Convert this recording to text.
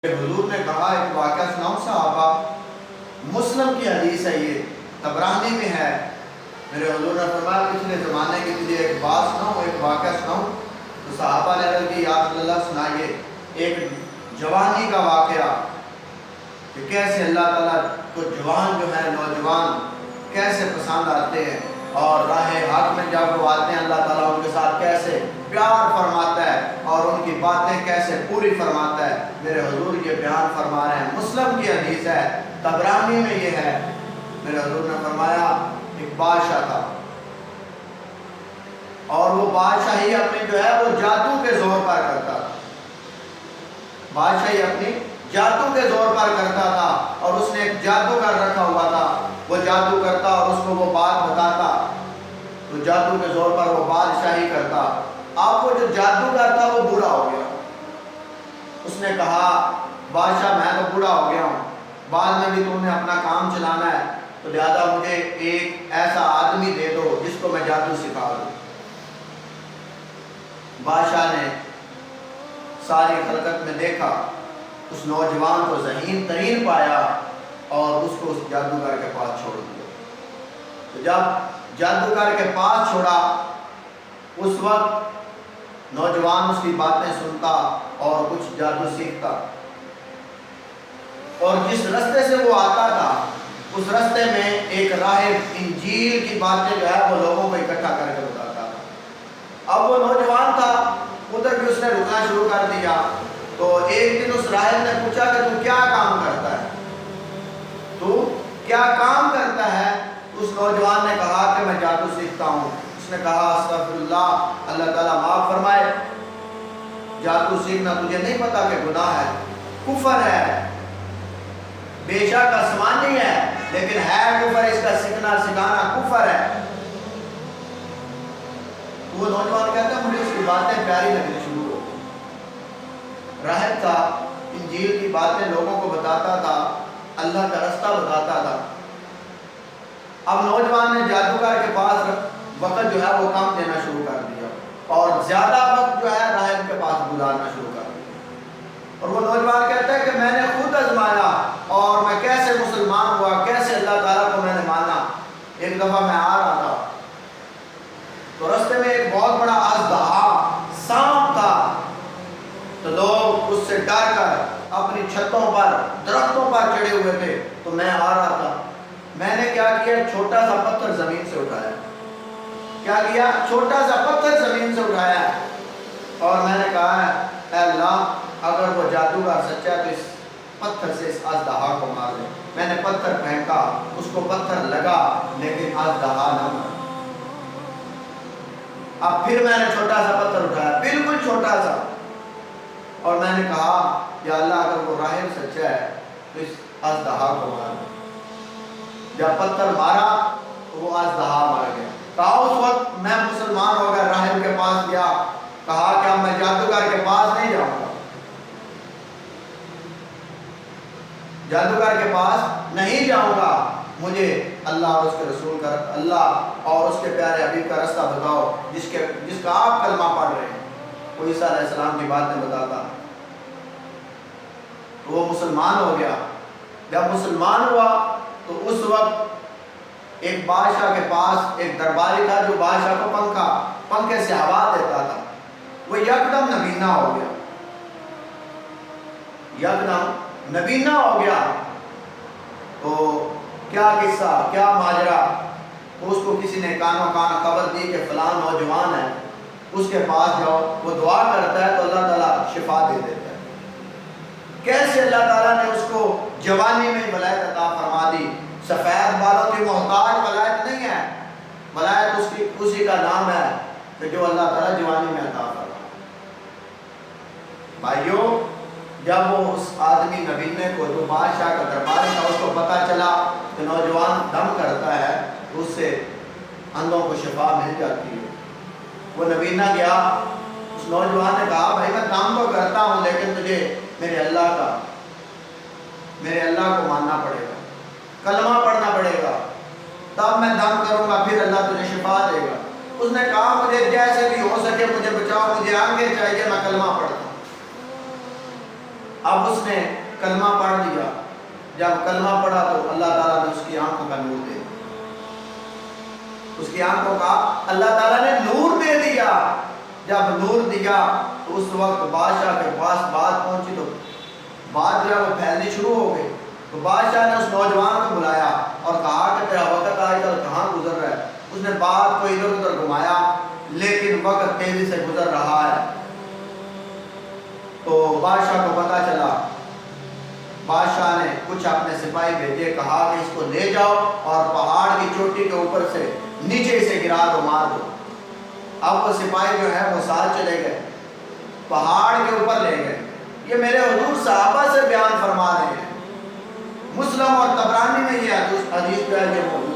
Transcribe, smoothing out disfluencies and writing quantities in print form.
حضور نے کہا ایک واقعہ سناؤں صحابہ، مسلم کی حدیث ہے، یہ طبرانی میں ہے۔ میرے حضور نے فرمایا پچھلے زمانے کی تجھے ایک بات سناؤں، ایک واقعہ سناؤں؟ تو صحابہ نے عرض کی یا رسول اللہ سنائیے۔ ایک جوانی کا واقعہ کہ کیسے اللہ تعالیٰ کو جوان جو ہے، نوجوان کیسے پسند آتے ہیں، اور راہ حق میں جب وہ آتے ہیں اللہ تعالیٰ ان کے ساتھ کیسے پیار فرماتا ہے اور ان کی باتیں کیسے پوری فرماتا ہے۔ میرے حضور یہ بیان فرما رہے ہیں، مسلم کی حدیث ہے، طبرانی میں یہ ہے۔ میرے حضور نے فرمایا ایک بادشاہ تھا، اور وہ بادشاہی اپنی جو ہے وہ جادو کے زور پر کرتا تھا، بادشاہی اپنی جادو کے زور پر کرتا تھا، اور اس نے ایک جادوگر رکھا ہوا تھا۔ وہ جادو کرتا اور اس کو وہ بات بتاتا، تو جادو کے زور پر وہ بادشاہی کرتا۔ اب وہ جو جادوگر تھا وہ بوڑھا ہو گیا۔ اس نے کہا بادشاہ میں تو بوڑھا ہو گیا ہوں، بعد میں بھی تم نے اپنا کام چلانا ہے، تو لہٰذا مجھے ایک ایسا آدمی دے دو جس کو میں جادو سکھا دوں۔ بادشاہ نے ساری خلقت میں دیکھا، اس نوجوان کو ذہین ترین پایا اور اس کو اس جادوگر کے پاس چھوڑ دیا۔ تو جب جادوگر کے پاس چھوڑا، اس وقت نوجوان اس کی باتیں سنتا اور کچھ جادو سیکھتا، اور جس رستے سے وہ آتا تھا اس رستے میں ایک راہب انجیل کی باتیں جو ہے وہ لوگوں کو اکٹھا کر کے بتاتا تھا۔ اب وہ نوجوان تھا، ادھر بھی اس نے رکنا شروع کر دیا۔ تو ایک دن اس راہب نے پوچھا کہ تو کیا کام کرتا ہے، تو کیا کام کرتا ہے؟ اس نوجوان نے کہا کہ میں جادو سیکھتا ہوں۔ اس نے کہا استغفر اللہ، اللہ تعالیٰ معاف فرمائے، جادو سیکھنا تجھے نہیں پتا کہ گناہ ہے، کفر ہے، بے شک آسمانی ہے لیکن ہے کفر، اس کا سیکھنا سکھانا کفر ہے۔ وہ نوجوان کہتا ہے مجھے اس کی باتیں پیاری لگنی شروع ہو گئی۔ راہب تھا، انجیل کی باتیں لوگوں کو بتاتا تھا، اللہ کا رستہ بتاتا تھا۔ اب نوجوان نے جادوگر کے پاس وقت جو ہے وہ کم دینا شروع کر دیا، اور زیادہ وقت جو ہے راہب کے پاس گزارنا شروع کر دیا۔ اور وہ نوجوان کہتا ہے کہ میں نے خود آزمایا اور میں کیسے مسلمان ہوا، کیسے اللہ تعالیٰ کو میں نے مانا۔ ایک دفعہ میں آ رہا تھا تو رستے میں ایک بہت بڑا اژدہا سانپ تھا، تو لوگ اس سے ڈر کر اپنی چھتوں پر درختوں پر چڑھے ہوئے تھے۔ تو میں آ رہا تھا، میں نے کیا کیا، چھوٹا سا پتھر زمین سے اٹھایا۔ کیا کیا؟ چھوٹا سا پتھر زمین سے اٹھایا، اور میں نے کہا اے اللہ اگر وہ جادوگر سچا ہے تو اس پتھر سے اس اژدہا کو مار دے۔ میں نے پتھر پھینکا، اس کو پتھر لگا لیکن اژدہا نہ مارا۔ اب پھر میں نے چھوٹا سا پتھر اٹھایا، بالکل چھوٹا سا، اور میں نے کہا یا اللہ اگر وہ راہب سچا ہے تو اس اژدہا کو مار دے۔ جب پتھر مارا تو وہ اژدہا مر گیا۔ کہا اس وقت میں مسلمان ہو گیا، راہب کے پاس گیا، کہا کہ اب میں جادوگر کے پاس نہیں جاؤں گا، جادوگر کے پاس نہیں جاؤں گا، مجھے اللہ اور اس کے رسول کا، اللہ اور اس کے پیارے حبیب کا رستہ بتاؤ جس کا آپ کلمہ پڑھ رہے ہیں۔ وہ عیسیٰ علیہ السلام کی باتیں بتاتا، تو وہ مسلمان ہو گیا۔ جب مسلمان ہوا تو اس وقت ایک بادشاہ کے پاس ایک درباری تھا جو بادشاہ کو پنکھے سے ہوا دیتا تھا۔ وہ یکدم نبینہ ہو گیا، یکدم نبینہ ہو گیا۔ تو کیا قصہ، کیا ماجرا، اس کو کسی نے کانوں کان خبر دی کہ فلاں نوجوان ہے، اس کے پاس جاؤ، وہ دعا کرتا ہے تو اللہ تعالیٰ شفا دے دیتا ہے۔ کیسے اللہ تعالیٰ نے اس کو جوانی میں ولایت عطا فرما دی۔ سفید بالوں کی محتاج ولایت نہیں ہے، ولایت اسی کا نام ہے کہ جو اللہ تعالیٰ جوانی میں عطا فرما۔ بھائیو جب وہ اس آدمی نبینے کو جو بادشاہ کا درباری تھا اس کو پتہ چلا کہ نوجوان دم کرتا ہے، اس سے اندھوں کو شفا مل جاتی ہے، وہ نبینہ گیا۔ اس نوجوان نے کہا بھائی میں دم تو کرتا ہوں لیکن تجھے میرے اللہ کو ماننا پڑے گا، کلمہ پڑھنا پڑے گا، تب میں دم کروں گا، پھر اللہ تجھے شفا دے گا۔ اس نے کہا مجھے جیسے بھی ہو سکے مجھے بچاؤ، مجھے آنکھیں چاہیے، میں کلمہ پڑھتا ہوں۔ اب اس نے کلمہ پڑھ دیا، جب کلمہ پڑھا تو اللہ تعالیٰ نے اس کی آنکھوں کا نور دے دیا، اس کی آنکھوں کا اللہ تعالیٰ نے نور دے دیا۔ جب نور دیا تو اس وقت بادشاہ کے پاس بات پہنچی تو بات جو ہے وہ پھیلنی شروع ہو گئی۔ تو بادشاہ نے اس نوجوان کو بلایا اور کہا کہ تیرا وقت آج کل کہاں گزر رہا ہے؟ اس نے بات کو ادھر ادھر گھمایا، لیکن وقت تیزی سے گزر رہا ہے۔ تو بادشاہ کو پتہ چلا، بادشاہ نے کچھ اپنے سپاہی بھیجے، کہا کہ اس کو لے جاؤ اور پہاڑ کی چوٹی کے اوپر سے نیچے سے گرا دو، مار دو۔ اب وہ سپاہی جو ہے وہ ساتھ چلے گئے، پہاڑ کے اوپر لے گئے۔ یہ میرے حضور صحابہ سے بیان فرما رہے ہیں، مسلم اور طبرانی میں یہ حدیث جو ہے یہ موجود ہے۔